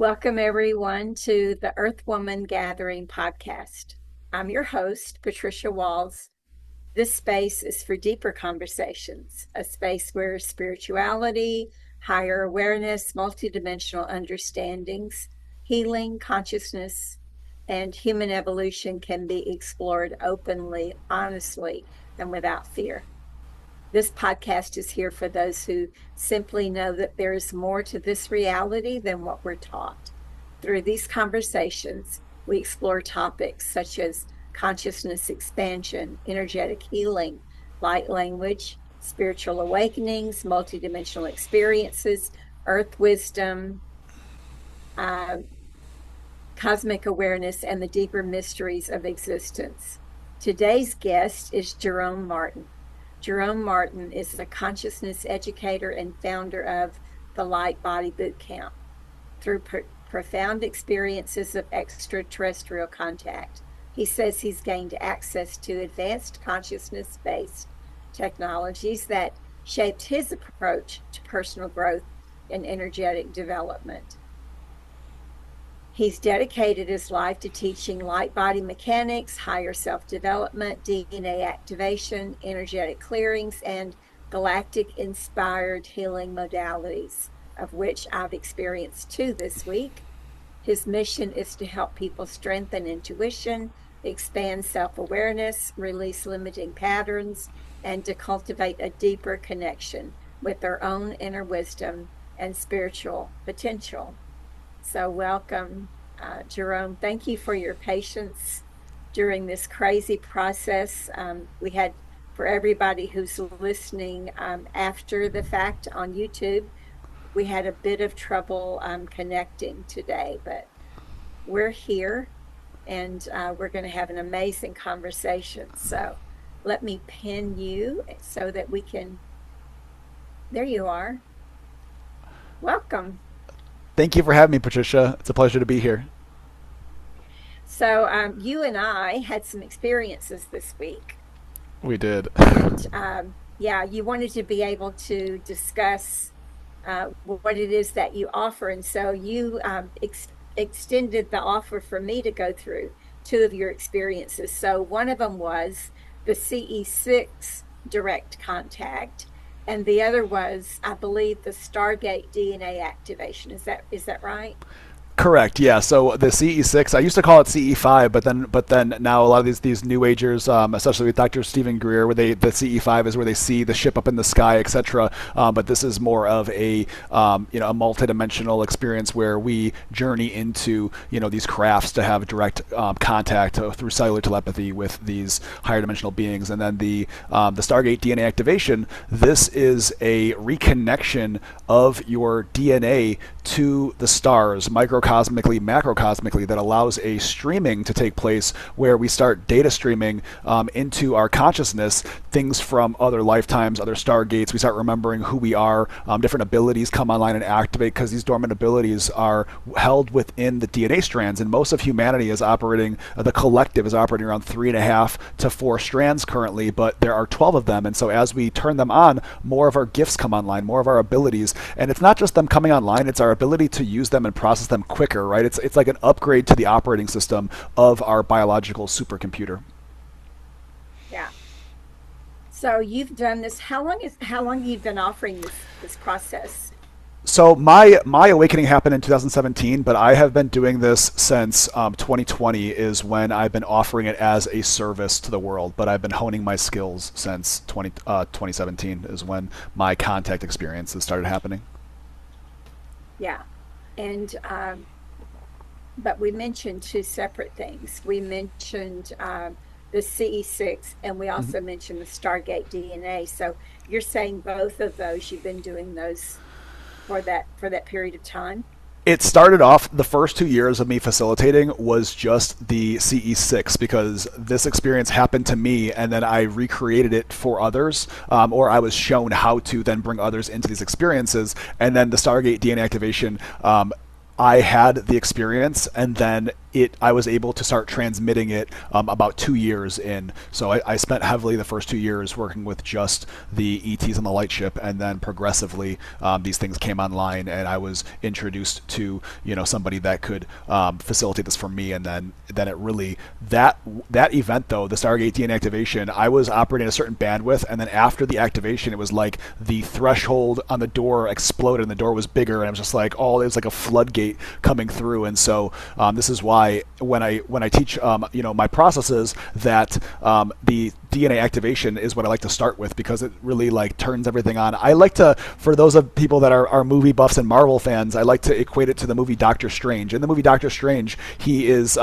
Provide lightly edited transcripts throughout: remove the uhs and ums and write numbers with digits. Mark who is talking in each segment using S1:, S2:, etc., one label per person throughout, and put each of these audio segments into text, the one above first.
S1: Welcome, everyone, to the EarthWombyn Gathering Podcast. I'm your host, Patricia Walls. This space is for deeper conversations, a space where spirituality, higher awareness, multidimensional understandings, healing, consciousness, and human evolution can be explored openly, honestly, and without fear. This podcast is here for those who simply know that there is more to this reality than what we're taught. Through these conversations, we explore topics such as consciousness expansion, energetic healing, light language, spiritual awakenings, multidimensional experiences, earth wisdom, cosmic awareness, and the deeper mysteries of existence. Today's guest is Jerome Martin. Jerome Martin is a consciousness educator and founder of the Light Body Boot Camp. Through profound experiences of extraterrestrial contact, he says he's gained access to advanced consciousness-based technologies that shaped his approach to personal growth and energetic development. He's dedicated his life to teaching light body mechanics, higher self-development, DNA activation, energetic clearings, and galactic-inspired healing modalities, of which I've experienced 2 this week. His mission is to help people strengthen intuition, expand self-awareness, release limiting patterns, and to cultivate a deeper connection with their own inner wisdom and spiritual potential. So welcome, Jerome. Thank you for your patience during this crazy process. We had, for everybody who's listening after the fact on YouTube, we had a bit of trouble connecting today, but we're here and we're going to have an amazing conversation. So let me pin you so that we can, there you are. Welcome.
S2: Thank you for having me, Patricia. It's a pleasure to be here.
S1: So you and I had some experiences this week.
S2: We did.
S1: And you wanted to be able to discuss what it is that you offer. And so you extended the offer for me to go through 2 of your experiences. So one of them was the CE6 direct contact. And the other was, I believe, the Stargate DNA activation. Is that right?
S2: Correct. Yeah. So the CE6, I used to call it CE5, but then now a lot of these new agers, especially with Dr. Stephen Greer, where the CE5 is where they see the ship up in the sky, etc. But this is more of a a multidimensional experience where we journey into these crafts to have direct contact through cellular telepathy with these higher dimensional beings. And then the Stargate DNA activation. This is a reconnection of your DNA to the stars, microcosmically, macrocosmically, that allows a streaming to take place where we start data streaming into our consciousness, things from other lifetimes, other stargates. We start remembering who we are. Different abilities come online and activate because these dormant abilities are held within the DNA strands. And most of humanity is operating, the collective is operating around 3.5 to 4 strands currently, but there are 12 of them. And so as we turn them on, more of our gifts come online, more of our abilities. And it's not just them coming online, it's our ability to use them and process them quicker, right? It's like an upgrade to the operating system of our biological supercomputer.
S1: Yeah. So you've done this. How long have you been offering this process?
S2: So my awakening happened in 2017, but I have been doing this since 2020 is when I've been offering it as a service to the world. But I've been honing my skills since 2017 is when my contact experiences started happening.
S1: Yeah. And but we mentioned 2 separate things. We mentioned the CE6, and we also mentioned the Stargate DNA. So you're saying both of those, you've been doing those for that period of time?
S2: It started off, the first 2 years of me facilitating was just the CE6 because this experience happened to me and then I recreated it for others, or I was shown how to then bring others into these experiences. And then the Stargate DNA activation, I had the experience and then I was able to start transmitting it about 2 years in. So I spent heavily the first 2 years working with just the ETs on the light ship, and then progressively these things came online, and I was introduced to somebody that could facilitate this for me. And then it really, that event though, the Stargate DNA activation, I was operating at a certain bandwidth, and then after the activation, it was like the threshold on the door exploded, and the door was bigger, and it was just like, it was like a floodgate coming through. And so this is why when I teach my processes, that the DNA activation is what I like to start with, because it really like turns everything on. I like to, for those of people that are movie buffs and Marvel fans, I like to equate it to the movie Doctor Strange. In the movie Doctor Strange, he is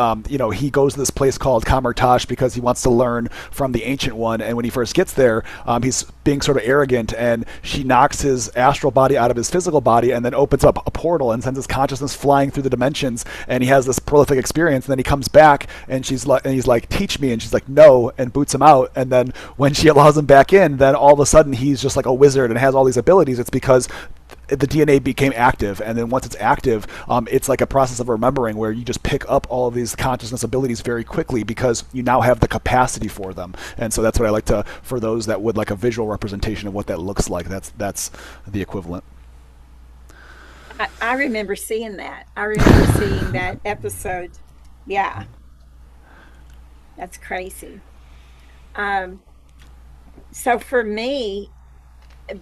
S2: he goes to this place called Kamartash because he wants to learn from the Ancient One, and when he first gets there, he's being sort of arrogant, and she knocks his astral body out of his physical body and then opens up a portal and sends his consciousness flying through the dimensions, and he has this prolific experience. And then he comes back, and he's like, teach me, and she's like, no, and boots him out. And then when she allows him back in, then all of a sudden he's just like a wizard and has all these abilities. It's because the DNA became active, and then once it's active, it's like a process of remembering, where you just pick up all of these consciousness abilities very quickly because you now have the capacity for them. And so that's what I like to, for those that would like a visual representation of what that looks like, that's the equivalent.
S1: I remember seeing that. I remember seeing that episode. Yeah, that's crazy. So for me,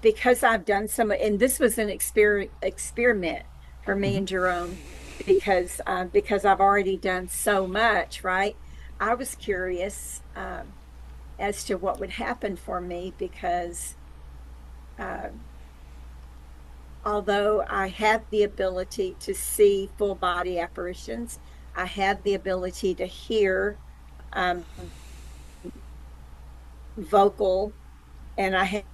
S1: because I've done some, and this was an experiment for me and Jerome, because I've already done so much, right? I was curious as to what would happen for me, because although I have the ability to see full body apparitions, I have the ability to hear vocal, and I have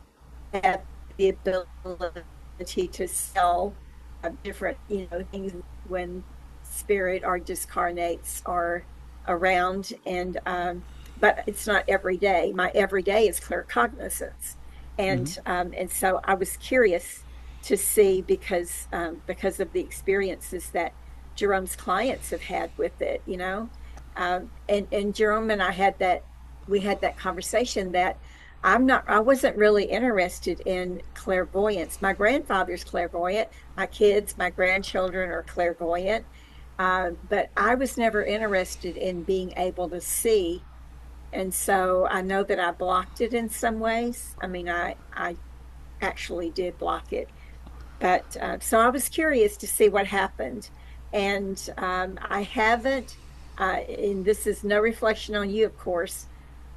S1: the ability to sell different things when spirit or discarnates are around, and but it's not every day. My every day is clear cognizance, and and so I was curious to see, because of the experiences that Jerome's clients have had with it, and Jerome and I had that conversation that I wasn't really interested in clairvoyance. My grandfather's clairvoyant, my kids, my grandchildren are clairvoyant, but I was never interested in being able to see. And so I know that I blocked it in some ways. I mean, I actually did block it. But so I was curious to see what happened. And I haven't, and this is no reflection on you, of course,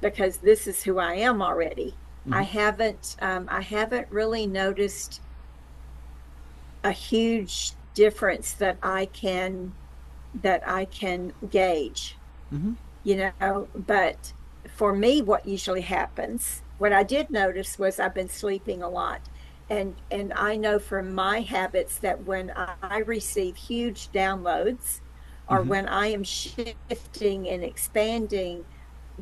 S1: because this is who I am already. I haven't really noticed a huge difference that I can gauge, but for me, what usually happens, what I did notice was I've been sleeping a lot. And I know from my habits that when I receive huge downloads, or when I am shifting and expanding,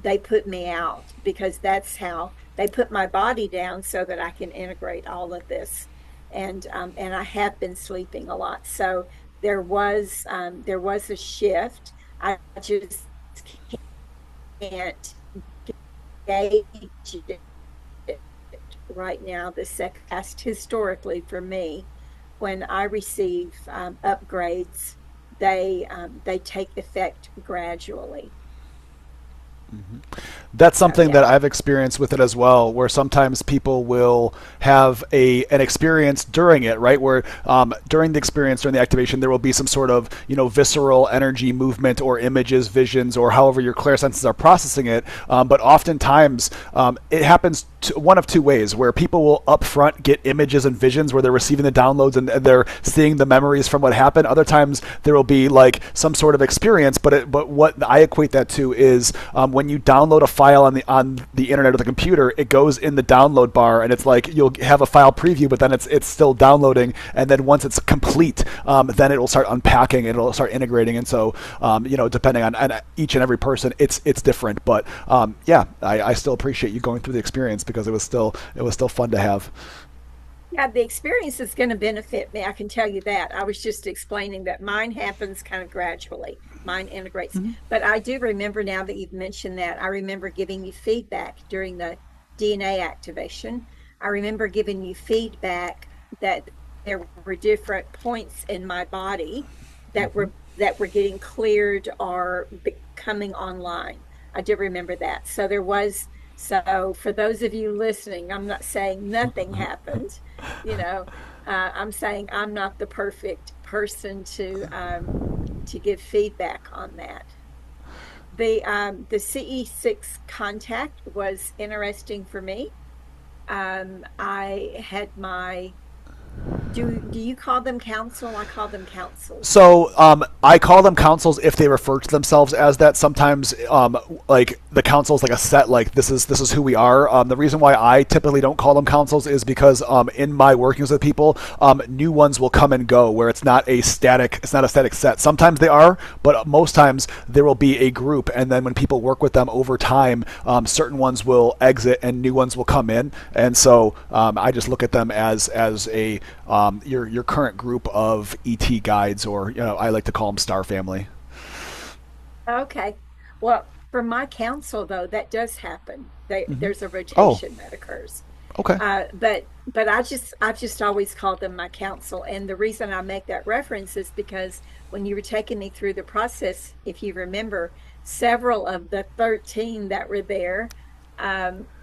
S1: they put me out, because that's how they put my body down so that I can integrate all of this. And I have been sleeping a lot. So there was a shift. I just can't gauge it right now. The second past, historically for me, when I receive upgrades, they take effect gradually.
S2: That's something that I've experienced with it as well, where sometimes people will have an experience during it, right? Where during the experience, during the activation, there will be some sort of visceral energy movement or images, visions, or however your clairsenses are processing it. But oftentimes it happens one of two ways, where people will upfront get images and visions where they're receiving the downloads and they're seeing the memories from what happened. Other times there will be like some sort of experience, but what I equate that to is when you download a file on the internet or the computer, it goes in the download bar, and it's like you'll have a file preview, but then it's still downloading, and then once it's complete, then it will start unpacking, and it'll start integrating. And so depending on each and every person, it's different. But I still appreciate you going through the experience, because it was still fun to have.
S1: Yeah, the experience is going to benefit me. I can tell you that. I was just explaining that mine happens kind of gradually. Mine integrates.
S2: Mm-hmm.
S1: But I do remember, now that you've mentioned that, I remember giving you feedback during the DNA activation. I remember giving you feedback that there were different points in my body
S2: Mm-hmm.
S1: that were getting cleared or coming online. I do remember that. So for those of you listening, I'm not saying nothing happened. You know, I'm saying I'm not the perfect person to give feedback on that. The CE6 contact was interesting for me. I had my do you call them council? I call them councils.
S2: So I call them councils if they refer to themselves as that. Sometimes, like the council's like a set, like this is who we are. The reason why I typically don't call them councils is because in my workings with people, new ones will come and go where it's not a static set. Sometimes they are, but most times there will be a group, and then when people work with them over time, certain ones will exit and new ones will come in, and so I just look at them as a your current group of ET guides, or I like to call them Star Family.
S1: Okay. Well, for my council though, that does happen.
S2: Hmm.
S1: There's a
S2: Oh,
S1: rotation that occurs.
S2: okay.
S1: But I've just always called them my counsel. And the reason I make that reference is because when you were taking me through the process, if you remember, several of the 13 that were there,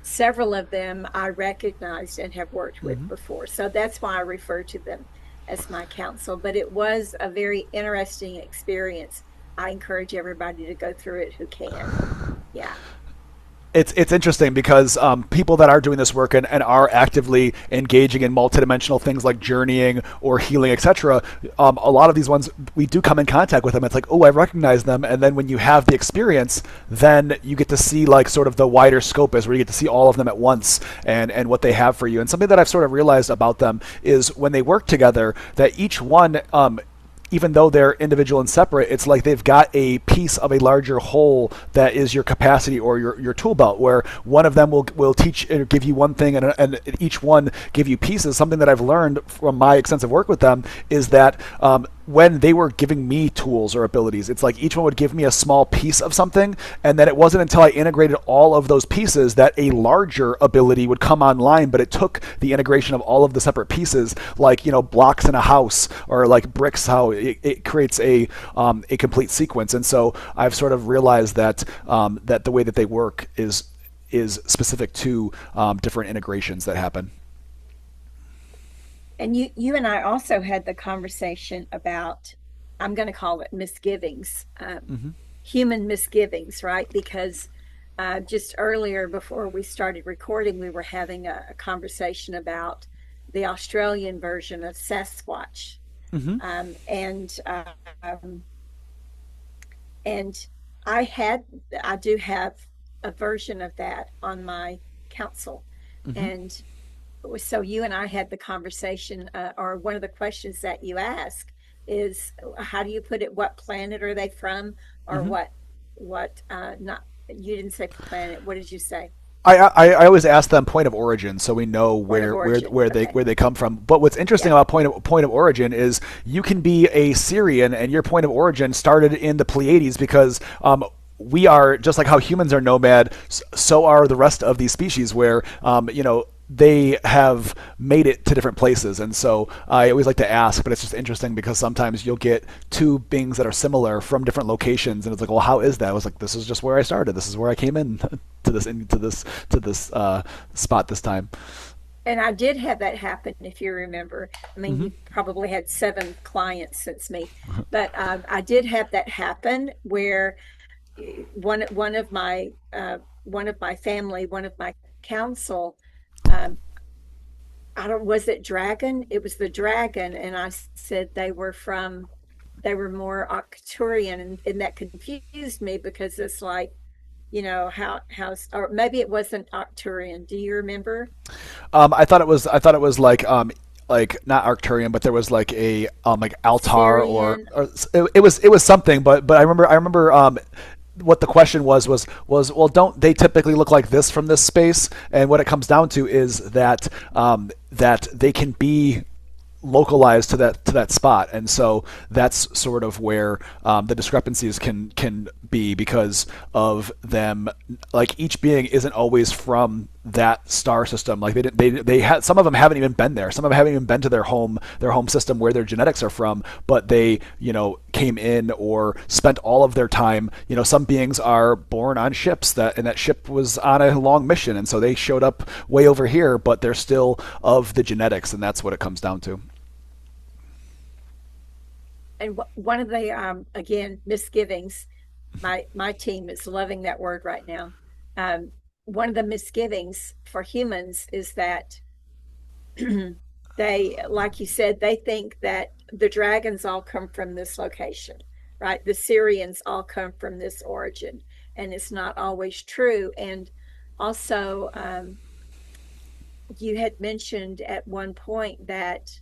S1: several of them I recognized and have worked with
S2: Hmm.
S1: before. So that's why I refer to them as my counsel. But it was a very interesting experience. I encourage everybody to go through it who can. Yeah.
S2: It's interesting because people that are doing this work and are actively engaging in multidimensional things like journeying or healing, etc. A lot of these ones we do come in contact with them. It's like, oh, I recognize them, and then when you have the experience, then you get to see like sort of the wider scope is where you get to see all of them at once and what they have for you. And something that I've sort of realized about them is when they work together, that each one even though they're individual and separate, it's like they've got a piece of a larger whole that is your capacity or your tool belt, where one of them will teach or give you one thing, and each one give you pieces. Something that I've learned from my extensive work with them is that when they were giving me tools or abilities, it's like each one would give me a small piece of something, and then it wasn't until I integrated all of those pieces that a larger ability would come online. But it took the integration of all of the separate pieces, like blocks in a house or like bricks, how it creates a complete sequence. And so I've sort of realized that that the way that they work is specific to different integrations that happen.
S1: And you and I also had the conversation about, I'm going to call it misgivings,
S2: Mm-hmm.
S1: human misgivings, right? Because just earlier, before we started recording, we were having a conversation about the Australian version of Sasquatch.
S2: Mm-hmm.
S1: Um, and um, and I do have a version of that on my council.
S2: Mm-hmm.
S1: And so you and I had the conversation, or one of the questions that you ask is, how do you put it? What planet are they from, or
S2: Mm-hmm.
S1: not? You didn't say planet. What did you say?
S2: I always ask them point of origin, so we know
S1: Point of origin. Okay.
S2: where they come from. But what's interesting
S1: Yeah.
S2: about point of origin is you can be a Syrian and your point of origin started in the Pleiades, because we are just like how humans are nomad, so are the rest of these species, where they have made it to different places. And so I always like to ask, but it's just interesting because sometimes you'll get two beings that are similar from different locations, and it's like, well, how is that? I was like, this is just where I started. This is where I came in to this spot this time.
S1: And I did have that happen, if you remember. I mean,
S2: Mm-hmm.
S1: you probably had 7 clients since me, but I did have that happen where one of my family, one of my council, um, I don't, was it dragon? It was the dragon, and I said they were more Arcturian, and that confused me because it's like, how's, or maybe it wasn't Arcturian. Do you remember?
S2: I thought it was like not Arcturian, but there was like a like Altar,
S1: Syrian.
S2: or it was something. But I remember what the question was, well, don't they typically look like this from this space? And what it comes down to is that that they can be localized to that spot, and so that's sort of where the discrepancies can be, because of them. Like, each being isn't always from that star system. Like, they had, some of them haven't even been there. Some of them haven't even been to their home system where their genetics are from. But they, came in or spent all of their time. Some beings are born on ships, and that ship was on a long mission, and so they showed up way over here, but they're still of the genetics, and that's what it comes down to.
S1: And one of the again misgivings, my team is loving that word right now. One of the misgivings for humans is that they, like you said, they think that the dragons all come from this location, right? The Syrians all come from this origin, and it's not always true. And also, you had mentioned at one point that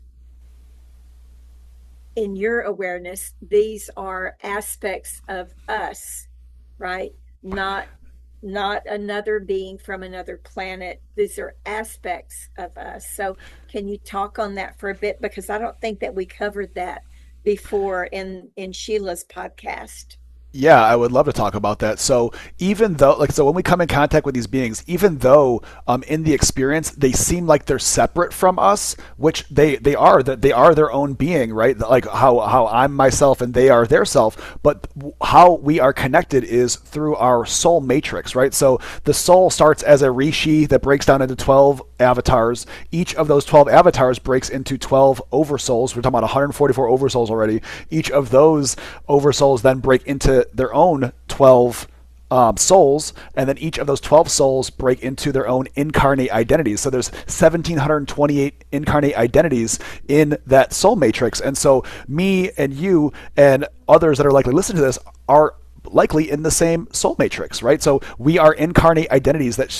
S1: in your awareness, these are aspects of us, right? Not another being from another planet. These are aspects of us. So can you talk on that for a bit? Because I don't think that we covered that before in Sheila's podcast.
S2: Yeah, I would love to talk about that. So even though, like, so when we come in contact with these beings, even though in the experience they seem like they're separate from us, which they are, that they are their own being, right? Like how I'm myself and they are their self, but how we are connected is through our soul matrix, right? So the soul starts as a rishi that breaks down into 12 avatars. Each of those 12 avatars breaks into 12 oversouls. We're talking about 144 oversouls already. Each of those oversouls then break into their own 12 souls, and then each of those 12 souls break into their own incarnate identities. So there's 1,728 incarnate identities in that soul matrix. And so me and you and others that are likely listening to this are likely in the same soul matrix, right? So we are incarnate identities that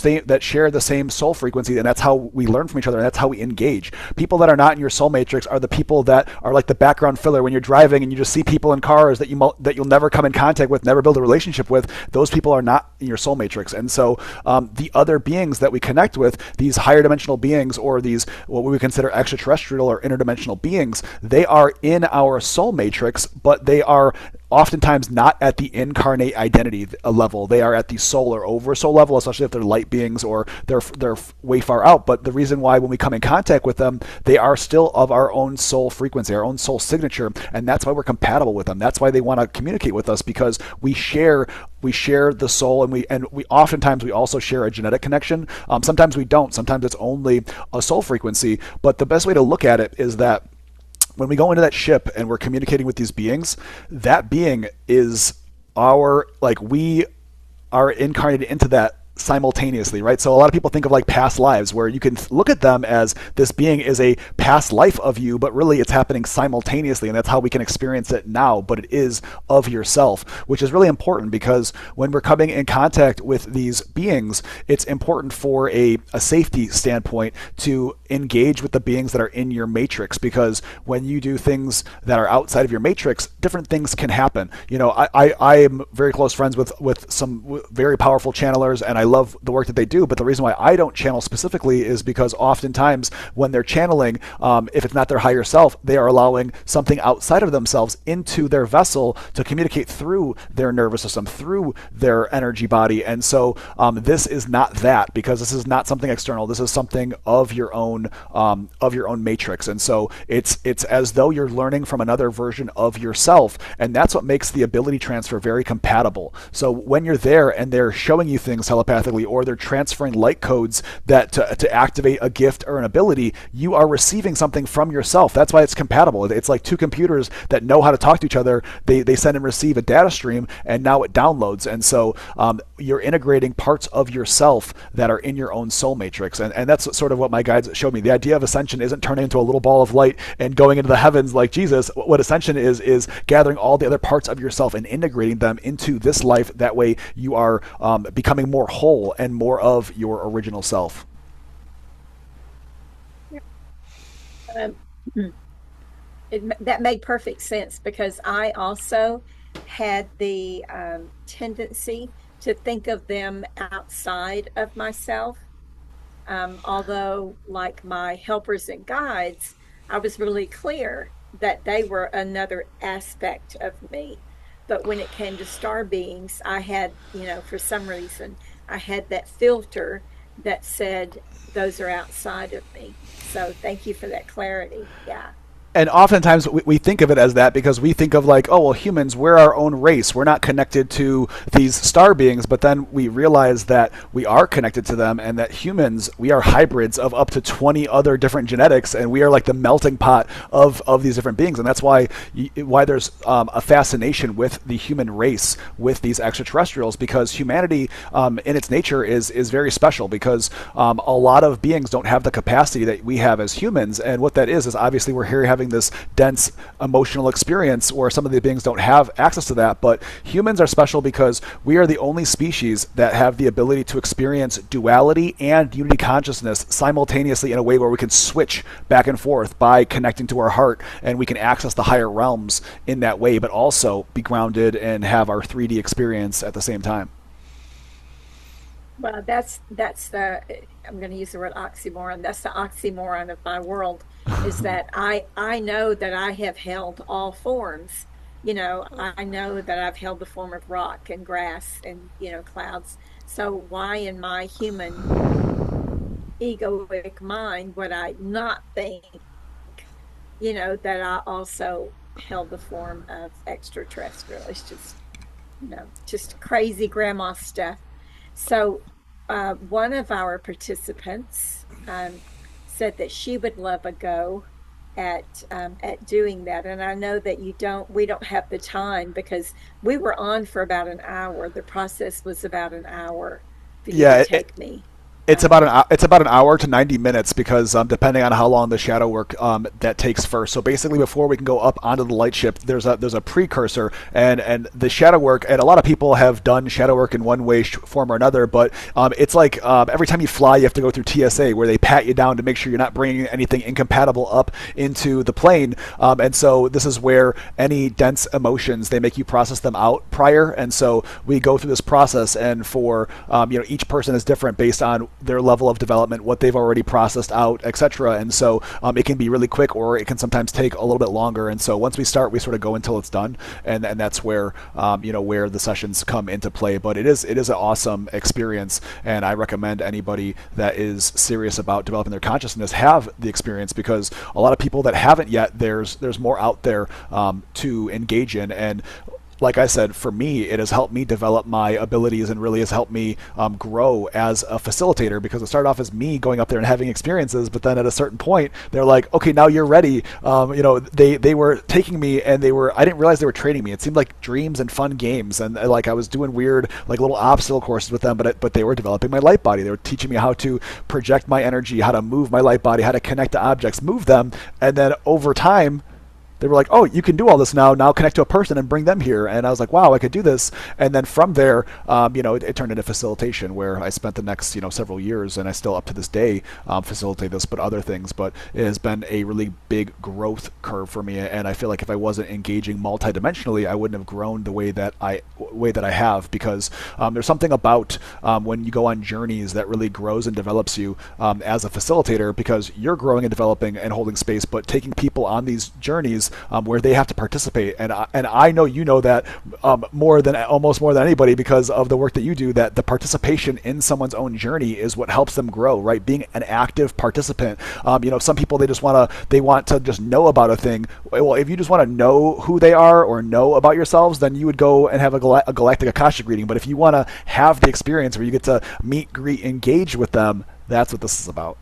S2: share the same soul frequency, and that's how we learn from each other, and that's how we engage. People that are not in your soul matrix are the people that are like the background filler when you're driving and you just see people in cars that you'll never come in contact with, never build a relationship with. Those people are not in your soul matrix. And so the other beings that we connect with, these higher dimensional beings, or these what we would consider extraterrestrial or interdimensional beings, they are in our soul matrix, but they are oftentimes not at the incarnate identity level. They are at the soul or oversoul level, especially if they're light beings or they're way far out. But the reason why when we come in contact with them, they are still of our own soul frequency, our own soul signature, and that's why we're compatible with them. That's why they want to communicate with us, because we share the soul, and we oftentimes we also share a genetic connection. Sometimes we don't. Sometimes it's only a soul frequency. But the best way to look at it is that when we go into that ship and we're communicating with these beings, that being is we are incarnated into that simultaneously, right? So a lot of people think of like past lives, where you can look at them as this being is a past life of you, but really it's happening simultaneously, and that's how we can experience it now. But it is of yourself, which is really important, because when we're coming in contact with these beings, it's important for a safety standpoint to engage with the beings that are in your matrix, because when you do things that are outside of your matrix, different things can happen. I am very close friends with some very powerful channelers, and I love the work that they do. But the reason why I don't channel specifically is because oftentimes when they're channeling, if it's not their higher self, they are allowing something outside of themselves into their vessel to communicate through their nervous system, through their energy body. And so this is not that, because this is not something external. This is something of your own matrix. And so it's as though you're learning from another version of yourself, and that's what makes the ability transfer very compatible. So when you're there and they're showing you things telepathically, or they're transferring light codes that to activate a gift or an ability, you are receiving something from yourself. That's why it's compatible. It's like two computers that know how to talk to each other. They send and receive a data stream, and now it downloads. And so you're integrating parts of yourself that are in your own soul matrix. And that's sort of what my guides showed me. The idea of ascension isn't turning into a little ball of light and going into the heavens like Jesus. What ascension is gathering all the other parts of yourself and integrating them into this life. That way you are becoming more whole and more of your original self.
S1: Um, that made perfect sense, because I also had the tendency to think of them outside of myself. Although, like my helpers and guides, I was really clear that they were another aspect of me. But when it came to star beings, I had, for some reason, I had that filter that said those are outside of me. So thank you for that clarity. Yeah.
S2: And oftentimes we think of it as that because we think of like, oh well, humans, we're our own race, we're not connected to these star beings. But then we realize that we are connected to them, and that humans, we are hybrids of up to 20 other different genetics, and we are like the melting pot of these different beings. And that's why there's a fascination with the human race, with these extraterrestrials, because humanity in its nature is very special, because a lot of beings don't have the capacity that we have as humans. And what that is obviously we're here having this dense emotional experience where some of the beings don't have access to that. But humans are special because we are the only species that have the ability to experience duality and unity consciousness simultaneously in a way where we can switch back and forth by connecting to our heart, and we can access the higher realms in that way, but also be grounded and have our 3D experience at the same time.
S1: Well, that's the I'm going to use the word oxymoron. That's the oxymoron of my world is that I know that I have held all forms. I know that I've held the form of rock and grass and clouds. So why in my human egoic mind would I not think, that I also held the form of extraterrestrial? It's just crazy grandma stuff. So, one of our participants said that she would love a go at doing that, and I know that we don't have the time because we were on for about an hour. The process was about an hour for you to
S2: Yeah,
S1: take me.
S2: It's it's about an hour to 90 minutes, because depending on how long the shadow work that takes first. So basically, before we can go up onto the light ship, there's a precursor, and the shadow work. And a lot of people have done shadow work in one way, form or another. But it's like every time you fly, you have to go through TSA, where they pat you down to make sure you're not bringing anything incompatible up into the plane. And so this is where any dense emotions, they make you process them out prior. And so we go through this process, and for each person is different based on their level of development, what they've already processed out, etc. And so it can be really quick, or it can sometimes take a little bit longer. And so once we start, we sort of go until it's done, and that's where where the sessions come into play. But it is an awesome experience, and I recommend anybody that is serious about developing their consciousness have the experience, because a lot of people that haven't yet, there's more out there to engage in. And like I said, for me, it has helped me develop my abilities and really has helped me grow as a facilitator, because it started off as me going up there and having experiences, but then at a certain point, they're like, okay, now you're ready. They were taking me, and I didn't realize they were training me. It seemed like dreams and fun games, and like I was doing weird like little obstacle courses with them, but they were developing my light body. They were teaching me how to project my energy, how to move my light body, how to connect to objects, move them, and then over time they were like, oh, you can do all this now. Now connect to a person and bring them here. And I was like, wow, I could do this. And then from there, it turned into facilitation, where I spent the next, several years, and I still up to this day facilitate this, but other things. But it has been a really big growth curve for me. And I feel like if I wasn't engaging multidimensionally, I wouldn't have grown the way that I have, because there's something about when you go on journeys that really grows and develops you as a facilitator, because you're growing and developing and holding space, but taking people on these journeys where they have to participate. And I know that almost more than anybody, because of the work that you do, that the participation in someone's own journey is what helps them grow, right? Being an active participant. Some people, they want to just know about a thing. Well, if you just want to know who they are or know about yourselves, then you would go and have a galactic akashic reading. But if you want to have the experience where you get to meet, greet, engage with them, that's what this is about.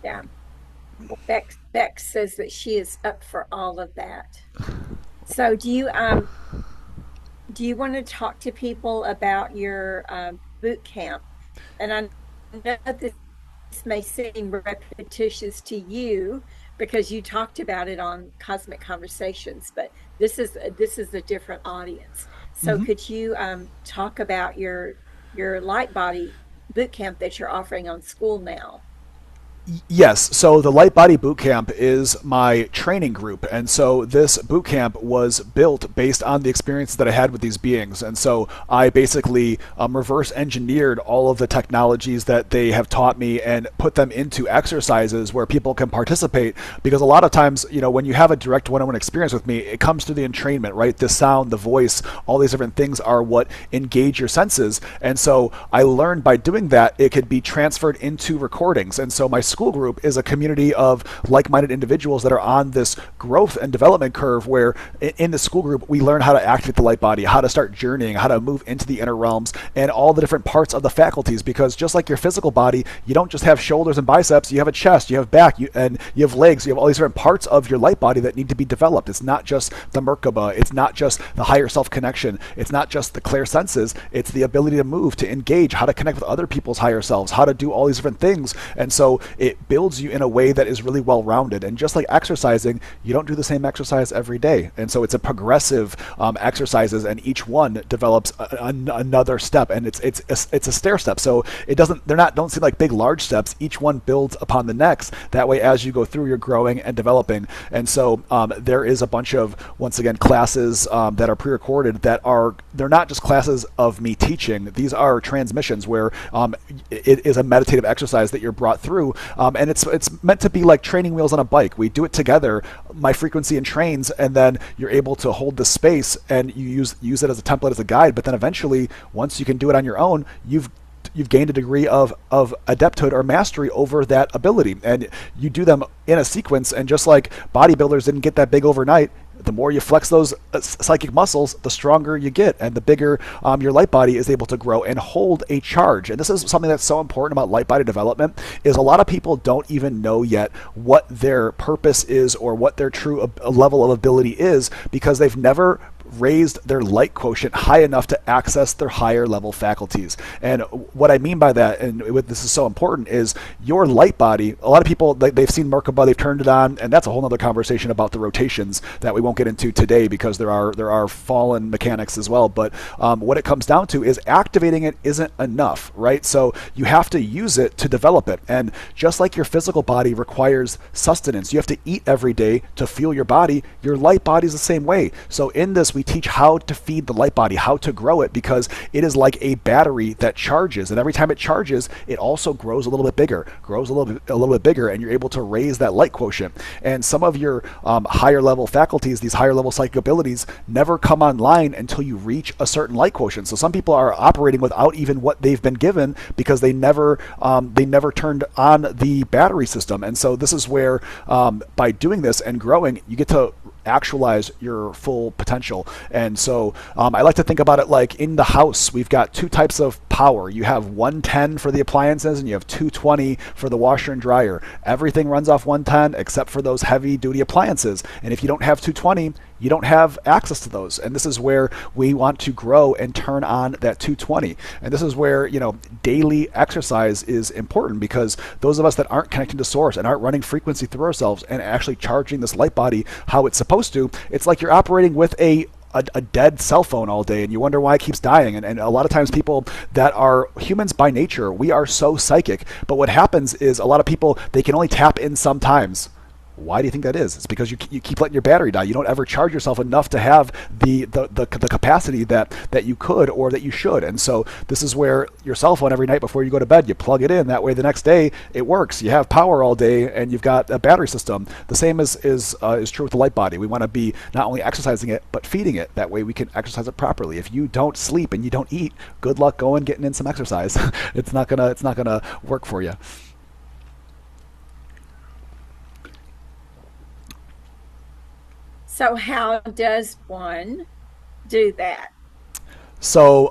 S1: Yeah. Beck says that she is up for all of that. So do you want to talk to people about your boot camp? And I know this may seem repetitious to you because you talked about it on Cosmic Conversations, but this is a different audience. So
S2: Mm-hmm.
S1: could you talk about your light body boot camp that you're offering on School Now?
S2: Yes, so the Light Body Bootcamp is my training group, and so this bootcamp was built based on the experiences that I had with these beings, and so I basically reverse engineered all of the technologies that they have taught me and put them into exercises where people can participate. Because a lot of times, when you have a direct one-on-one experience with me, it comes through the entrainment, right? The sound, the voice, all these different things are what engage your senses, and so I learned by doing that it could be transferred into recordings, and so my school group is a community of like-minded individuals that are on this growth and development curve where in the school group we learn how to activate the light body, how to start journeying, how to move into the inner realms, and all the different parts of the faculties. Because just like your physical body, you don't just have shoulders and biceps, you have a chest, you have back, and you have legs, you have all these different parts of your light body that need to be developed. It's not just the Merkaba, it's not just the higher self connection, it's not just the clear senses, it's the ability to move, to engage, how to connect with other people's higher selves, how to do all these different things. And so it builds you in a way that is really well rounded. And just like exercising, you don't do the same exercise every day. And so it's a progressive exercises, and each one develops another step, and it's a stair step. So it don't seem like big large steps. Each one builds upon the next. That way, as you go through, you're growing and developing. And so there is a bunch of, once again, classes that are pre-recorded they're not just classes of me teaching. These are transmissions where it is a meditative exercise that you're brought through, and it's meant to be like training wheels on a bike. We do it together, my frequency and trains, and then you're able to hold the space and you use it as a template, as a guide. But then eventually, once you can do it on your own, you've gained a degree of adepthood or mastery over that ability, and you do them in a sequence. And just like bodybuilders didn't get that big overnight, the more you flex those psychic muscles, the stronger you get, and the bigger your light body is able to grow and hold a charge. And this is something that's so important about light body development, is a lot of people don't even know yet what their purpose is or what their true level of ability is, because they've never raised their light quotient high enough to access their higher level faculties. And what I mean by that, and this is so important, is your light body. A lot of people, they've seen Merkaba, they've turned it on, and that's a whole other conversation about the rotations that we won't get into today, because there are fallen mechanics as well. But what it comes down to is activating it isn't enough, right? So you have to use it to develop it. And just like your physical body requires sustenance, you have to eat every day to fuel your body, your light body is the same way. So in this, we teach how to feed the light body, how to grow it, because it is like a battery that charges, and every time it charges, it also grows a little bit bigger, and you're able to raise that light quotient. And some of your higher level faculties, these higher level psychic abilities, never come online until you reach a certain light quotient. So some people are operating without even what they've been given, because they never turned on the battery system. And so this is where by doing this and growing, you get to actualize your full potential. And so I like to think about it like in the house, we've got two types of power. You have 110 for the appliances, and you have 220 for the washer and dryer. Everything runs off 110 except for those heavy duty appliances. And if you don't have 220, you don't have access to those. And this is where we want to grow and turn on that 220. And this is where, daily exercise is important, because those of us that aren't connecting to source and aren't running frequency through ourselves and actually charging this light body how it's supposed to, it's like you're operating with a dead cell phone all day, and you wonder why it keeps dying. And a lot of times people that are humans by nature, we are so psychic. But what happens is a lot of people, they can only tap in sometimes. Why do you think that is? It's because you keep letting your battery die. You don't ever charge yourself enough to have the capacity that you could or that you should. And so this is where your cell phone, every night before you go to bed, you plug it in. That way the next day it works. You have power all day and you've got a battery system. The same is true with the light body. We want to be not only exercising it, but feeding it. That way we can exercise it properly. If you don't sleep and you don't eat, good luck getting in some exercise. It's not gonna work for you.
S1: So how does one do that?
S2: So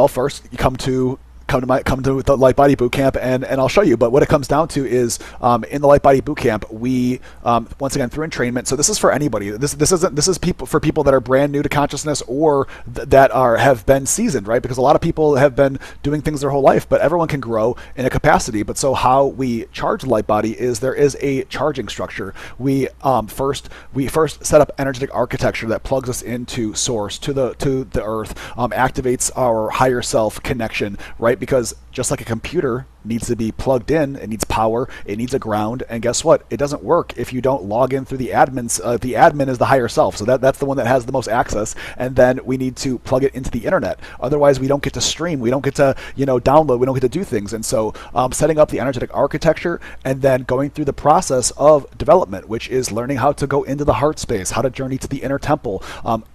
S2: first you come to the Light Body Bootcamp, and I'll show you. But what it comes down to is in the Light Body Bootcamp, we once again through entrainment. So this is for anybody. This is for people that are brand new to consciousness or that have been seasoned, right? Because a lot of people have been doing things their whole life, but everyone can grow in a capacity. But so how we charge the light body is there is a charging structure. We first set up energetic architecture that plugs us into source, to the earth, activates our higher self connection, right? Because just like a computer needs to be plugged in. It needs power. It needs a ground. And guess what? It doesn't work if you don't log in through the admins. The admin is the higher self, so that's the one that has the most access. And then we need to plug it into the internet. Otherwise, we don't get to stream. We don't get to download. We don't get to do things. And so setting up the energetic architecture and then going through the process of development, which is learning how to go into the heart space, how to journey to the inner temple.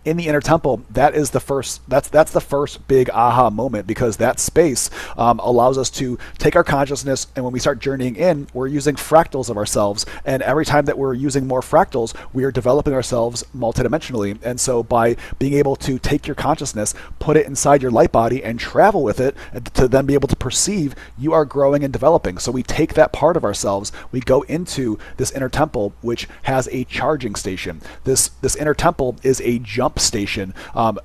S2: In the inner temple, that's the first big aha moment, because that space allows us to take our consciousness, and when we start journeying in, we're using fractals of ourselves, and every time that we're using more fractals, we are developing ourselves multidimensionally. And so by being able to take your consciousness, put it inside your light body, and travel with it to then be able to perceive, you are growing and developing. So we take that part of ourselves, we go into this inner temple, which has a charging station. This inner temple is a jump station.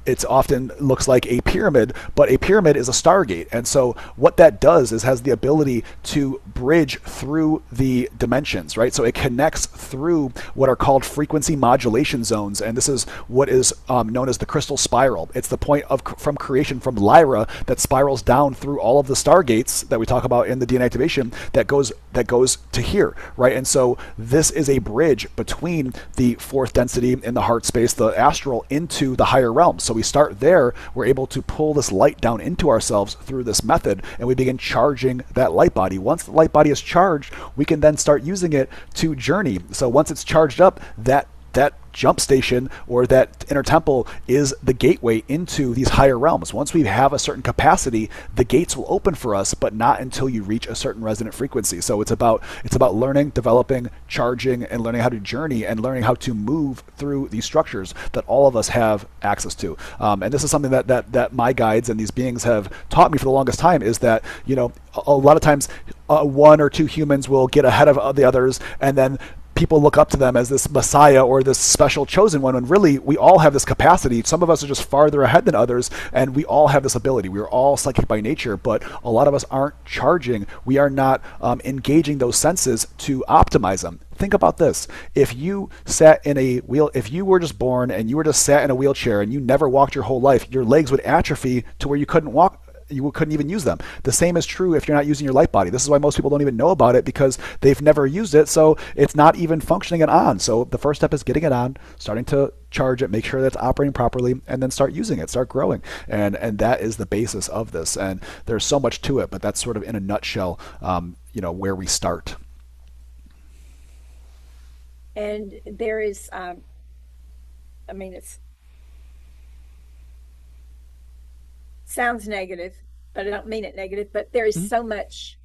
S2: It often looks like a pyramid, but a pyramid is a Stargate. And so what that does is has the ability to bridge through the dimensions, right? So it connects through what are called frequency modulation zones. And this is what is known as the crystal spiral. It's the point from creation from Lyra that spirals down through all of the Stargates that we talk about in the DNA activation that goes to here, right? And so this is a bridge between the fourth density in the heart space, the astral, into the higher realms. So we start there. We're able to pull this light down into ourselves through this method, and we begin charging that light body. Once the light body is charged, we can then start using it to journey. So once it's charged up, that jump station or that inner temple is the gateway into these higher realms. Once we have a certain capacity, the gates will open for us, but not until you reach a certain resonant frequency. So it's about learning, developing, charging, and learning how to journey and learning how to move through these structures that all of us have access to. And this is something that my guides and these beings have taught me for the longest time, is that, a lot of times one or two humans will get ahead of the others, and then people look up to them as this messiah or this special chosen one, when really we all have this capacity. Some of us are just farther ahead than others, and we all have this ability. We're all psychic by nature, but a lot of us aren't charging. We are not engaging those senses to optimize them. Think about this. If you were just born and you were just sat in a wheelchair and you never walked your whole life, your legs would atrophy to where you couldn't walk. You couldn't even use them. The same is true if you're not using your light body. This is why most people don't even know about it, because they've never used it, so it's not even functioning it on. So the first step is getting it on, starting to charge it, make sure that it's operating properly, and then start using it, start growing. And that is the basis of this. And there's so much to it, but that's sort of in a nutshell, where we start.
S1: And there is, it's sounds negative, but I don't mean it negative, but there is so much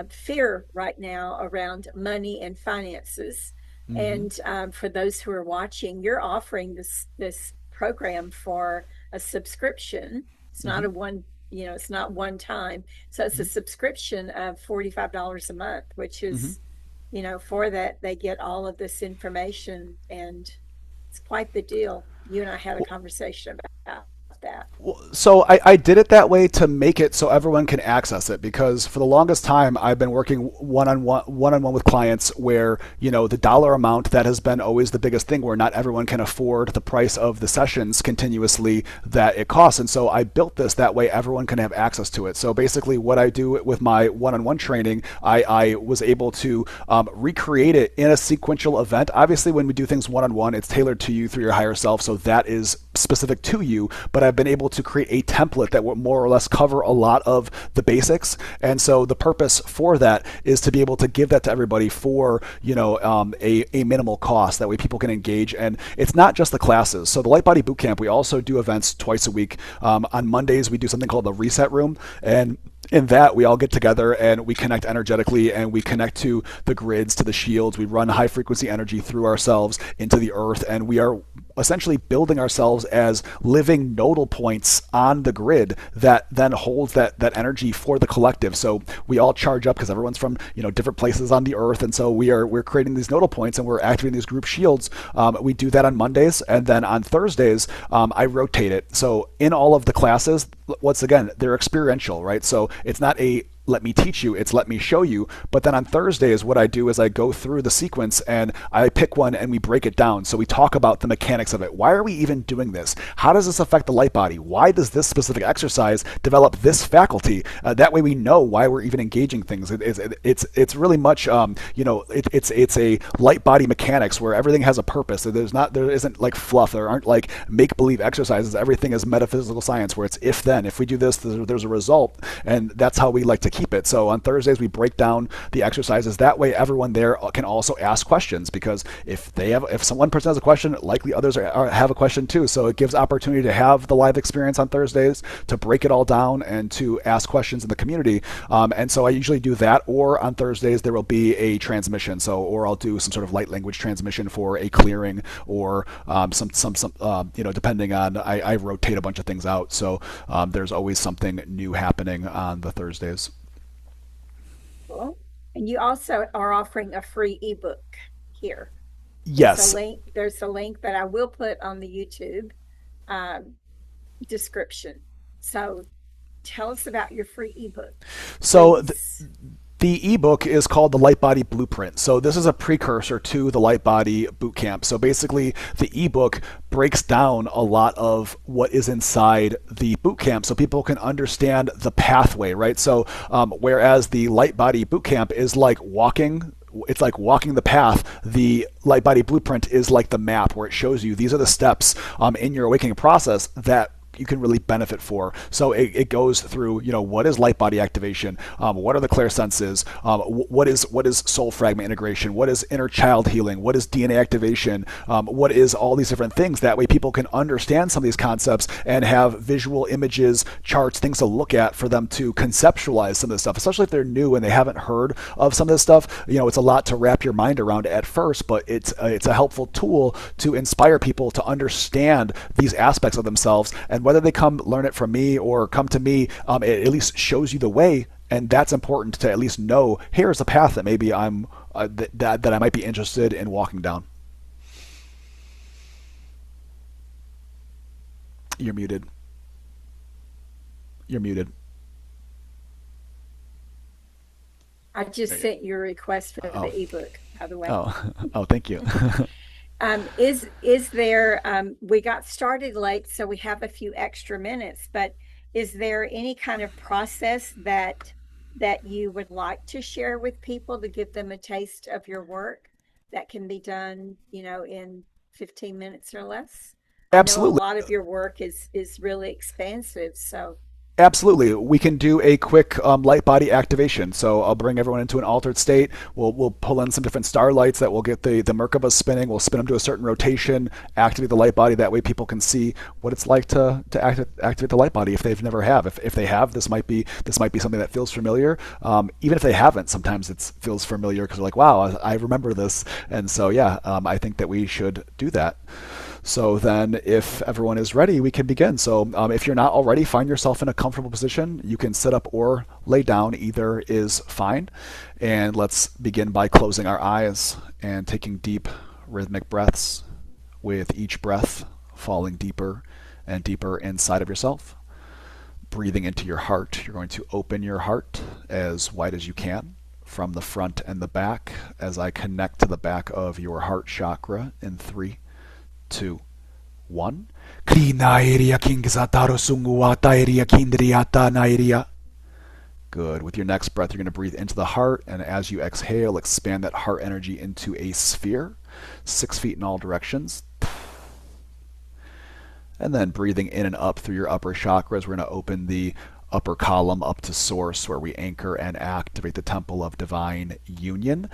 S1: fear right now around money and finances. Mm-hmm. And for those who are watching, you're offering this program for a subscription. It's mm-hmm. not a one, it's not one time. So it's mm-hmm. a subscription of $45 a month, which is, mm-hmm. For that, they get all of this information, and it's quite the deal. You and I had a conversation about that.
S2: So I did it that way to make it so everyone can access it, because for the longest time I've been working one-on-one with clients where, the dollar amount, that has been always the biggest thing, where not everyone can afford the price of the sessions continuously that it costs. And so I built this that way everyone can have access to it. So basically what I do with my one-on-one training, I was able to recreate it in a sequential event. Obviously when we do things one-on-one, it's tailored to you through your higher self, so that is specific to you, but I've been able to create a template that will more or less cover a lot of the basics. And so the purpose for that is to be able to give that to everybody for, a minimal cost. That way people can engage. And it's not just the classes. So the Light Body Bootcamp, we also do events twice a week. On Mondays, we do something called the Reset Room. And in that, we all get together and we connect energetically, and we connect to the grids, to the shields. We run high frequency energy through ourselves into the earth, and we are essentially building ourselves as living nodal points on the grid that then holds that energy for the collective. So we all charge up because everyone's from different places on the earth, and so we're creating these nodal points and we're activating these group shields. We do that on Mondays, and then on Thursdays I rotate it. So in all of the classes, once again, they're experiential, right? So it's not a let me teach you, it's let me show you. But then on Thursdays, what I do is I go through the sequence and I pick one and we break it down. So we talk about the mechanics of it. Why are we even doing this? How does this affect the light body? Why does this specific exercise develop this faculty? That way we know why we're even engaging things. It's really much, it's a light body mechanics where everything has a purpose. There isn't like fluff. There aren't like make believe exercises. Everything is metaphysical science where it's if then. If we do this, there's a result, and that's how we like to keep it. So on Thursdays we break down the exercises. That way everyone there can also ask questions, because if one person has a question, likely others have a question too. So it gives opportunity to have the live experience on Thursdays, to break it all down and to ask questions in the community. And so I usually do that, or on Thursdays there will be a transmission. Or I'll do some sort of light language transmission for a clearing, or some depending on, I rotate a bunch of things out. So there's always something new happening on the Thursdays.
S1: Cool. And you also are offering a free ebook here.
S2: Yes.
S1: There's a link that I will put on the YouTube description. So tell us about your free ebook.
S2: So the ebook is called The Light Body Blueprint. So this is a precursor to the Light Body Bootcamp. So basically, the ebook breaks down a lot of what is inside the bootcamp so people can understand the pathway, right? So whereas the Light Body Bootcamp is like walking, it's like walking the path. The Light Body Blueprint is like the map where it shows you these are the steps in your awakening process that you can really benefit for. So it goes through, what is light body activation? What are the clear senses? What is soul fragment integration? What is inner child healing? What is DNA activation? What is all these different things? That way people can understand some of these concepts and have visual images, charts, things to look at for them to conceptualize some of this stuff, especially if they're new and they haven't heard of some of this stuff. It's a lot to wrap your mind around at first, but it's a helpful tool to inspire people to understand these aspects of themselves. And whether they come learn it from me or come to me, it at least shows you the way, and that's important to at least know. Here's a path that maybe I'm that I might be interested in walking down. You're muted. You're muted.
S1: I just sent your request for the ebook, by the way.
S2: Oh, thank you.
S1: Is there, we got started late, so we have a few extra minutes, but is there any kind of process that you would like to share with people to give them a taste of your work that can be done, in 15 minutes or less?
S2: Absolutely.
S1: I know a lot of your work is really expansive, so.
S2: Absolutely. We can do a quick light body activation. So I'll bring everyone into an altered state. We'll pull in some different starlights that will get the Merkaba spinning. We'll spin them to a certain rotation, activate the light body. That way people can see what it's like to activate the light body if they've never have. If they have, this might be something that feels familiar. Even if they haven't, sometimes it feels familiar because they're like, wow, I remember this. And so, I think that we should do that. So then if everyone is ready, we can begin. So if you're not already, find yourself in a comfortable position. You can sit up or lay down. Either is fine. And let's begin by closing our eyes and taking deep rhythmic breaths, with each breath falling deeper and deeper inside of yourself. Breathing into your heart. You're going to open your heart as wide as you can from the front and the back as I connect to the back of your heart chakra in 3, 2, 1. Good. With your next breath, you're going to breathe into the heart, and as you exhale, expand that heart energy into a sphere, 6 feet in all directions. And then breathing in and up through your upper chakras, we're going to open the upper column up to source, where we anchor and activate the temple of divine union.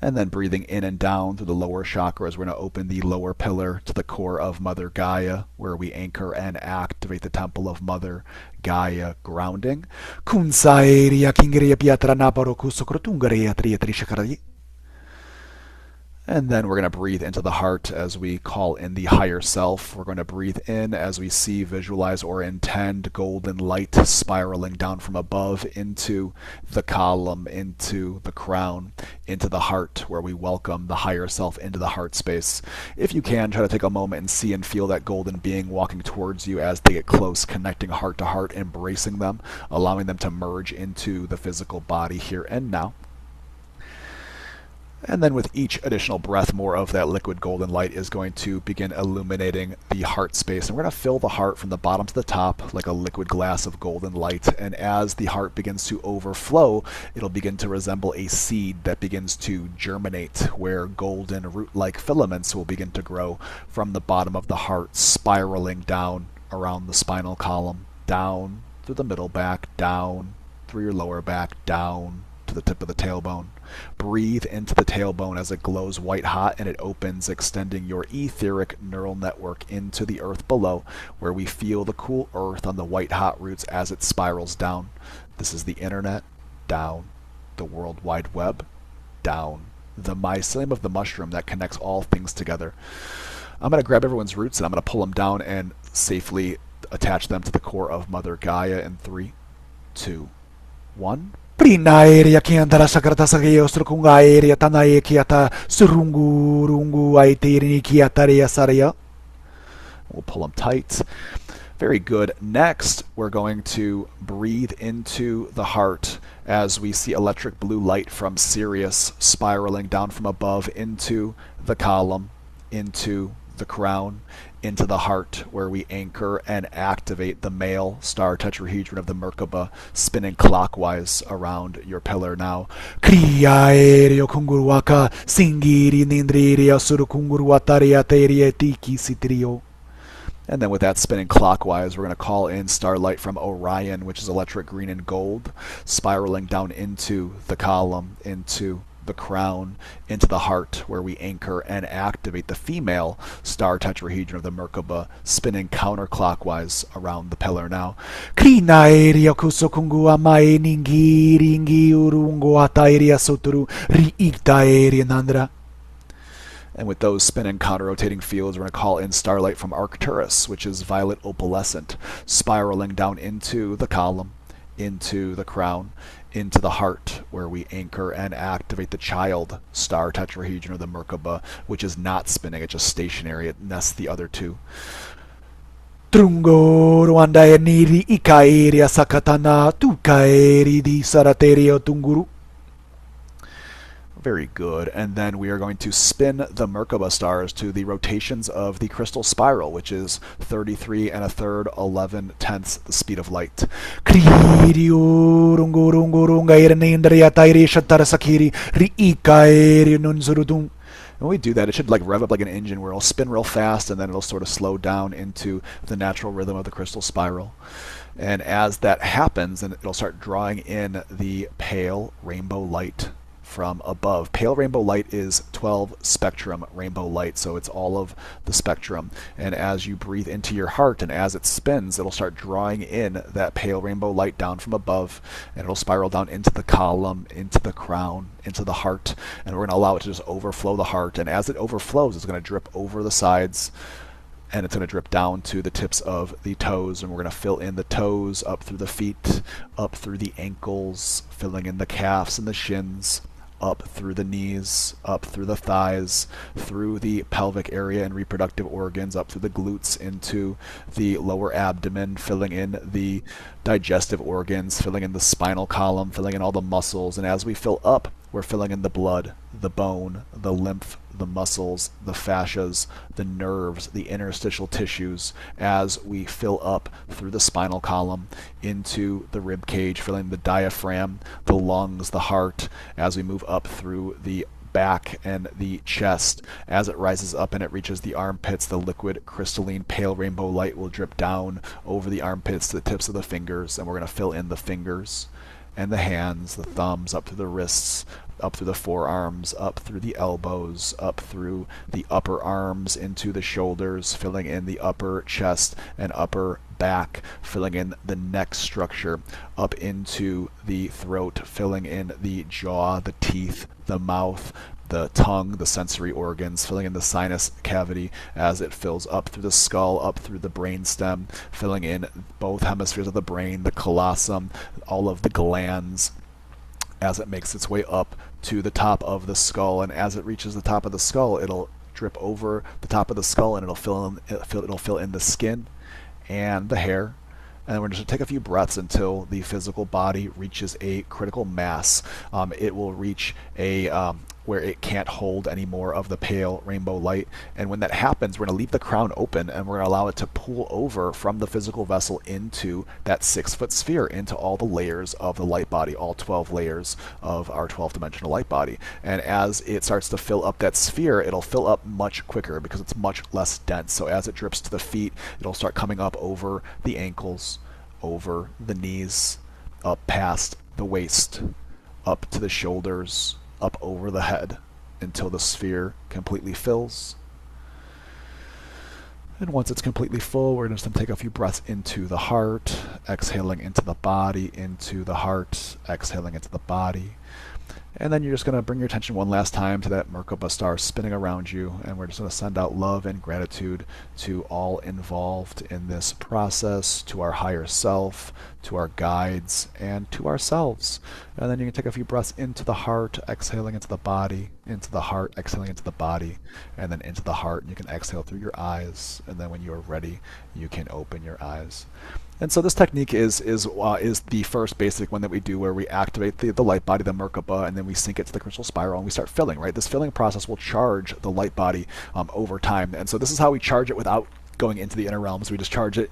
S2: And then breathing in and down through the lower chakras, we're going to open the lower pillar to the core of Mother Gaia, where we anchor and activate the temple of Mother Gaia grounding. And then we're going to breathe into the heart as we call in the higher self. We're going to breathe in as we see, visualize, or intend golden light spiraling down from above into the column, into the crown, into the heart, where we welcome the higher self into the heart space. If you can, try to take a moment and see and feel that golden being walking towards you as they get close, connecting heart to heart, embracing them, allowing them to merge into the physical body here and now. And then with each additional breath, more of that liquid golden light is going to begin illuminating the heart space. And we're going to fill the heart from the bottom to the top like a liquid glass of golden light. And as the heart begins to overflow, it'll begin to resemble a seed that begins to germinate, where golden root-like filaments will begin to grow from the bottom of the heart, spiraling down around the spinal column, down through the middle back, down through your lower back, down to the tip of the tailbone. Breathe into the tailbone as it glows white hot and it opens, extending your etheric neural network into the earth below, where we feel the cool earth on the white hot roots as it spirals down. This is the internet, down. The World Wide Web, down. The mycelium of the mushroom that connects all things together. I'm going to grab everyone's roots and I'm going to pull them down and safely attach them to the core of Mother Gaia in 3, 2, 1. Prina aérea que andara sagrada sageostro com aérea tanae kiata surungu rungu aitirini kiataria saria. We'll pull them tight. Very good. Next, we're going to breathe into the heart as we see electric blue light from Sirius spiraling down from above into the column, into the crown, into the heart, where we anchor and activate the male star tetrahedron of the Merkaba, spinning clockwise around your pillar now. Kriya aereo kunguruaka singiri nindriria suru kunguruataria teria tiki sitrio. And then with that spinning clockwise, we're going to call in starlight from Orion, which is electric green and gold, spiraling down into the column, into the crown, into the heart, where we anchor and activate the female star tetrahedron of the Merkaba, spinning counterclockwise around the pillar now. Krina aerea kusokungu amae ningi ringi urungo atairia soturu riikta aerea nandra. And with those spinning counter-rotating fields, we're going to call in starlight from Arcturus, which is violet opalescent, spiraling down into the column, into the crown, into the heart, where we anchor and activate the child star tetrahedron of the Merkaba, which is not spinning, it's just stationary. It nests the other two. Trungo Rwanda niri ikaeria sakatana tukaeri di saraterio tunguru. Very good. And then we are going to spin the Merkaba stars to the rotations of the crystal spiral, which is 33 1/3, 11/10 the speed of light. When we do that, it should like rev up like an engine, where it'll spin real fast and then it'll sort of slow down into the natural rhythm of the crystal spiral. And as that happens, then it'll start drawing in the pale rainbow light from above. Pale rainbow light is 12 spectrum rainbow light, so it's all of the spectrum. And as you breathe into your heart and as it spins, it'll start drawing in that pale rainbow light down from above, and it'll spiral down into the column, into the crown, into the heart, and we're going to allow it to just overflow the heart. And as it overflows, it's going to drip over the sides, and it's going to drip down to the tips of the toes, and we're going to fill in the toes up through the feet, up through the ankles, filling in the calves and the shins, up through the knees, up through the thighs, through the pelvic area and reproductive organs, up through the glutes, into the lower abdomen, filling in the digestive organs, filling in the spinal column, filling in all the muscles. And as we fill up, we're filling in the blood, the bone, the lymph, the muscles, the fascias, the nerves, the interstitial tissues, as we fill up through the spinal column into the rib cage, filling the diaphragm, the lungs, the heart, as we move up through the back and the chest. As it rises up and it reaches the armpits, the liquid crystalline pale rainbow light will drip down over the armpits to the tips of the fingers, and we're going to fill in the fingers and the hands, the thumbs, up to the wrists, up through the forearms, up through the elbows, up through the upper arms into the shoulders, filling in the upper chest and upper back, filling in the neck structure, up into the throat, filling in the jaw, the teeth, the mouth, the tongue, the sensory organs, filling in the sinus cavity as it fills up through the skull, up through the brainstem, filling in both hemispheres of the brain, the colossum, all of the glands, as it makes its way up to the top of the skull. And as it reaches the top of the skull, it'll drip over the top of the skull, and it'll fill in the skin and the hair. And then we're just going to take a few breaths until the physical body reaches a critical mass. It will reach a where it can't hold any more of the pale rainbow light. And when that happens, we're going to leave the crown open, and we're going to allow it to pool over from the physical vessel into that 6-foot sphere, into all the layers of the light body, all 12 layers of our 12-dimensional light body. And as it starts to fill up that sphere, it'll fill up much quicker because it's much less dense. So as it drips to the feet, it'll start coming up over the ankles, over the knees, up past the waist, up to the shoulders, up over the head, until the sphere completely fills. And once it's completely full, we're just going to take a few breaths into the heart, exhaling into the body, into the heart, exhaling into the body. And then you're just going to bring your attention one last time to that Merkaba star spinning around you, and we're just going to send out love and gratitude to all involved in this process, to our higher self, to our guides, and to ourselves. And then you can take a few breaths into the heart, exhaling into the body, into the heart, exhaling into the body, and then into the heart. And you can exhale through your eyes, and then when you are ready, you can open your eyes. And so this technique is the first basic one that we do, where we activate the light body, the Merkaba, and then we sync it to the crystal spiral, and we start filling, right? This filling process will charge the light body over time. And so this is how we charge it without going into the inner realms. We just charge it,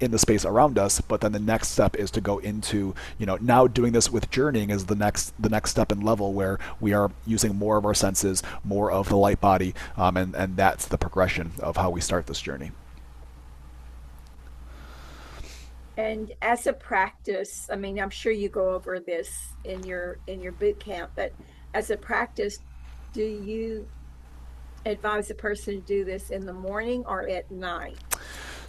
S2: in the space around us. But then the next step is to go into, now doing this with journeying is the next step and level, where we are using more of our senses, more of the light body, and that's the progression of how we start this journey.
S1: And as a practice, I mean, I'm sure you go over this in your boot camp, but as a practice, do you advise a person to do this in the morning or at night?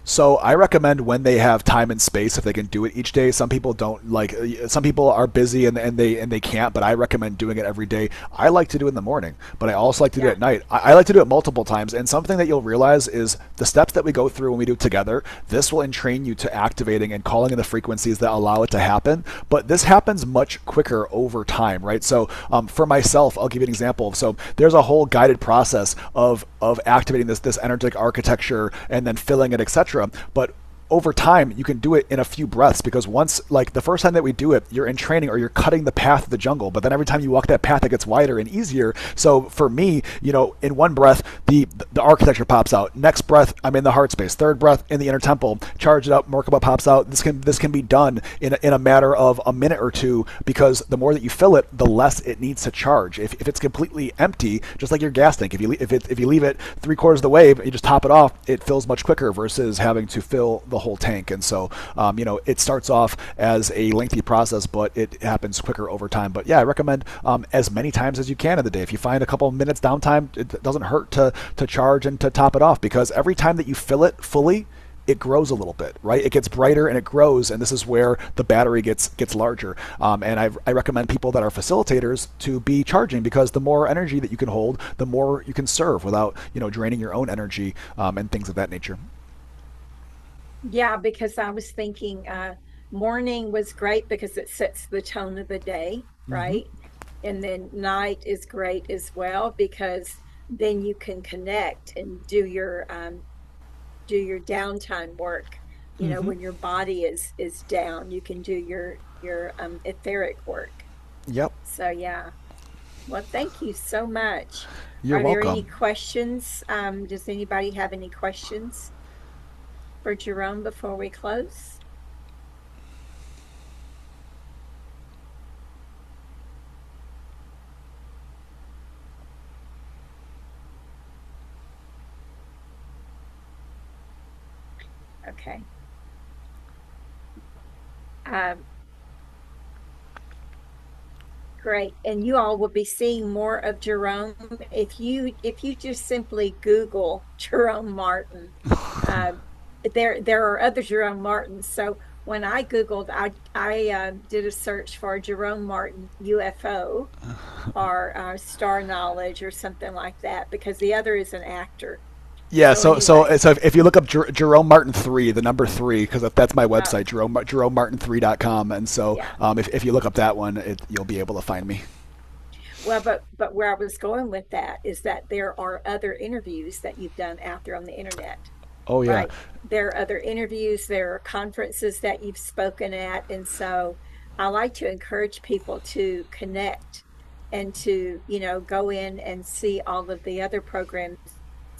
S2: So I recommend when they have time and space, if they can do it each day. Some people don't like. Some people are busy and they can't. But I recommend doing it every day. I like to do it in the morning, but I also like to do it at night. I like to do it multiple times. And something that you'll realize is the steps that we go through when we do it together. This will entrain you to activating and calling in the frequencies that allow it to happen. But this happens much quicker over time, right? So for myself, I'll give you an example. So there's a whole guided process of activating this energetic architecture and then filling it, etc. But over time, you can do it in a few breaths, because once, like the first time that we do it, you're in training or you're cutting the path of the jungle. But then every time you walk that path, it gets wider and easier. So for me, in one breath, the architecture pops out. Next breath, I'm in the heart space. Third breath, in the inner temple. Charge it up, Merkaba pops out. This can be done in a matter of a minute or two, because the more that you fill it, the less it needs to charge. If it's completely empty, just like your gas tank, if you leave it 3/4 of the way, you just top it off, it fills much quicker versus having to fill the whole tank. And so it starts off as a lengthy process, but it happens quicker over time. But yeah, I recommend as many times as you can in the day. If you find a couple of minutes downtime, it doesn't hurt to charge and to top it off, because every time that you fill it fully, it grows a little bit, right? It gets brighter and it grows, and this is where the battery gets larger. And I recommend people that are facilitators to be charging, because the more energy that you can hold, the more you can serve without draining your own energy and things of that nature.
S1: Yeah, because I was thinking morning was great because it sets the tone of the day,
S2: Mm-hmm.
S1: right? And then night is great as well, because then you can connect and do your downtime work.
S2: Mm-hmm.
S1: When your body is down, you can do your etheric work.
S2: Yep.
S1: So yeah. Well, thank you so much.
S2: You're
S1: Are there any
S2: welcome.
S1: questions? Does anybody have any questions for Jerome before we close? Okay. Um, Great. And you all will be seeing more of Jerome if you just simply Google Jerome Martin. Uh, there are other Jerome Martins. So when I Googled, I did a search for Jerome Martin UFO or star knowledge or something like that because the other is an actor.
S2: Yeah,
S1: So anyway,
S2: so if you look up Jerome Martin 3, the number 3, because that's my
S1: uh,
S2: website, JeromeMartin3.com, and so
S1: yeah.
S2: if you look up that one, you'll be able to find me.
S1: Well, but where I was going with that is that there are other interviews that you've done out there on the internet,
S2: Oh yeah.
S1: right? There are other interviews, there are conferences that you've spoken at, and so I like to encourage people to connect and to, go in and see all of the other programs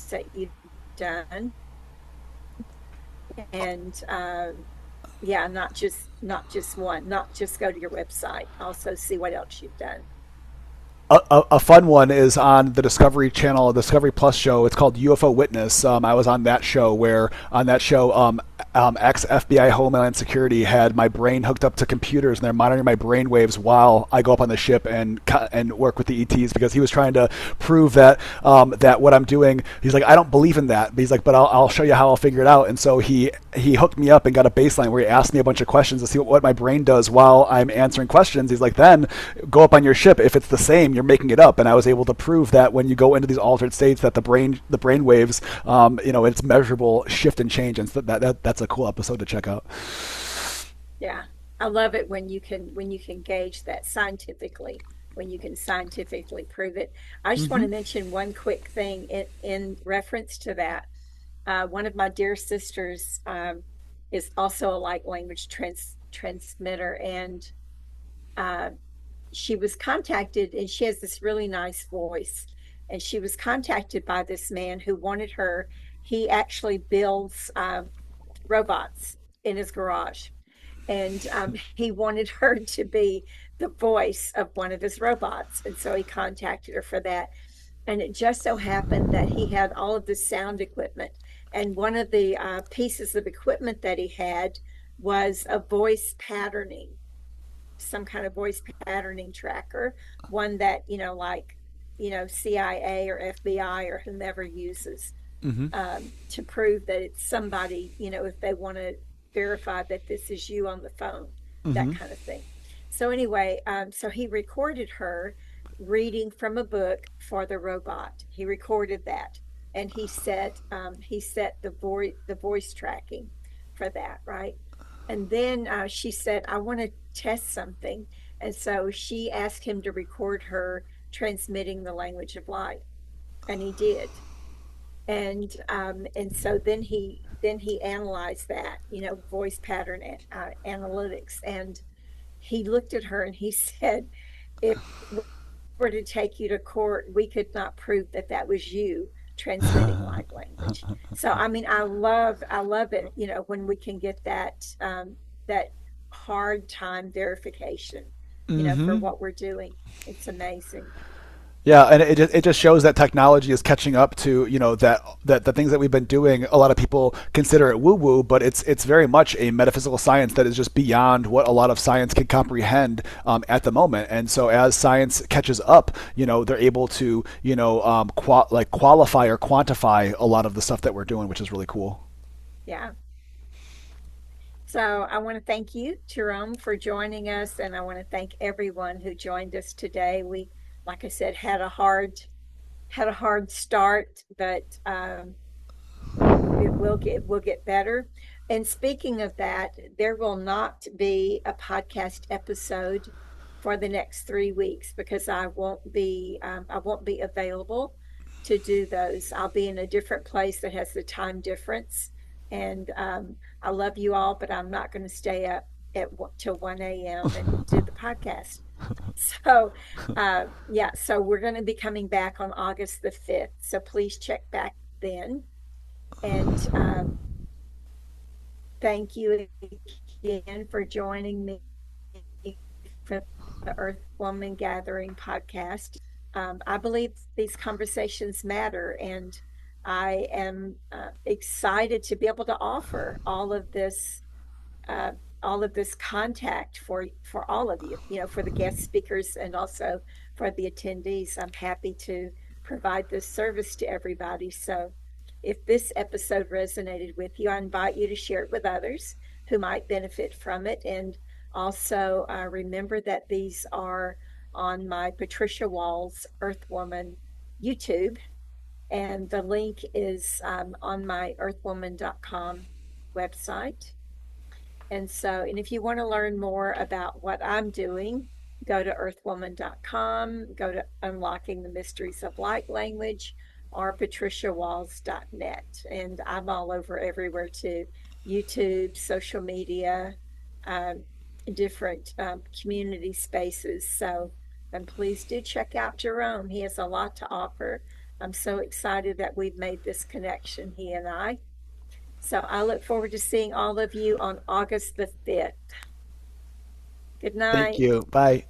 S1: that you've done, and yeah, not just one, not just go to your website, also see what else you've done.
S2: A fun one is on the Discovery Channel, Discovery Plus show. It's called UFO Witness. I was on that show where on that show, ex FBI Homeland Security had my brain hooked up to computers, and they're monitoring my brain waves while I go up on the ship and work with the ETs because he was trying to prove that that what I'm doing. He's like, I don't believe in that, but he's like, but I'll show you how I'll figure it out. And so he hooked me up and got a baseline where he asked me a bunch of questions to see what my brain does while I'm answering questions. He's like, then go up on your ship. If it's the same, you're making it up. And I was able to prove that when you go into these altered states, that the brain waves, it's measurable shift and change. And so that's a cool episode to check out.
S1: Yeah. I love it when you can gauge that scientifically, when you can scientifically prove it. I just want
S2: Mm-hmm.
S1: to mention one quick thing in reference to that. One of my dear sisters is also a light language transmitter, and uh, she was contacted, and she has this really nice voice. And she was contacted by this man who wanted her. He actually builds robots in his garage, and he wanted her to be the voice of one of his robots. And so he contacted her for that. And it just so happened that he had all of this sound equipment. And one of the pieces of equipment that he had was a voice patterning, some kind of voice patterning tracker, one that, like, CIA or FBI or whomever uses
S2: Mm-hmm.
S1: to prove that it's somebody, if they want to verify that this is you on the phone, that
S2: Mm-hmm.
S1: kind of thing. So anyway, so he recorded her reading from a book for the robot. He recorded that, and he set the voice tracking for that, right? And then she said, "I want to test something," and so she asked him to record her transmitting the language of light, and he did. And so then he analyzed that, voice pattern analytics, and he looked at her and he said, if we were to take you to court, we could not prove that that was you transmitting light language. So I mean, I love it, when we can get that hard time verification, for
S2: Mm-hmm.
S1: what we're doing. It's amazing.
S2: Yeah, and it just shows that technology is catching up to that the things that we've been doing. A lot of people consider it woo woo, but it's very much a metaphysical science that is just beyond what a lot of science can comprehend at the moment. And so as science catches up, they're able to qualify or quantify a lot of the stuff that we're doing, which is really cool.
S1: Yeah. So I want to thank you, Jerome, for joining us, and I want to thank everyone who joined us today. We, like I said, had a hard start, but it will get better. And speaking of that, there will not be a podcast episode for the next 3 weeks because I won't be available to do those. I'll be in a different place that has the time difference, and I love you all, but I'm not going to stay up till 1 a.m. and do the podcast. So, yeah, so we're going to be coming back on August the 5th. So please check back then. And thank you again for joining me for the Earth Woman Gathering Podcast. I believe these conversations matter, and I am excited to be able to offer all of this all of this contact for all of you, for the guest speakers and also for the attendees. I'm happy to provide this service to everybody. So if this episode resonated with you, I invite you to share it with others who might benefit from it. And also remember that these are on my Patricia Walls Earthwoman YouTube, and the link is on my earthwombyn.com website. And if you want to learn more about what I'm doing, go to earthwombyn.com, go to Unlocking the Mysteries of Light Language, or patriciawalls.net. And I'm all over everywhere too: YouTube, social media, um, different community spaces. So please do check out Jerome. He has a lot to offer. I'm so excited that we've made this connection, he and I. So I look forward to seeing all of you on August the 5th. Good
S2: Thank
S1: night.
S2: you. Bye.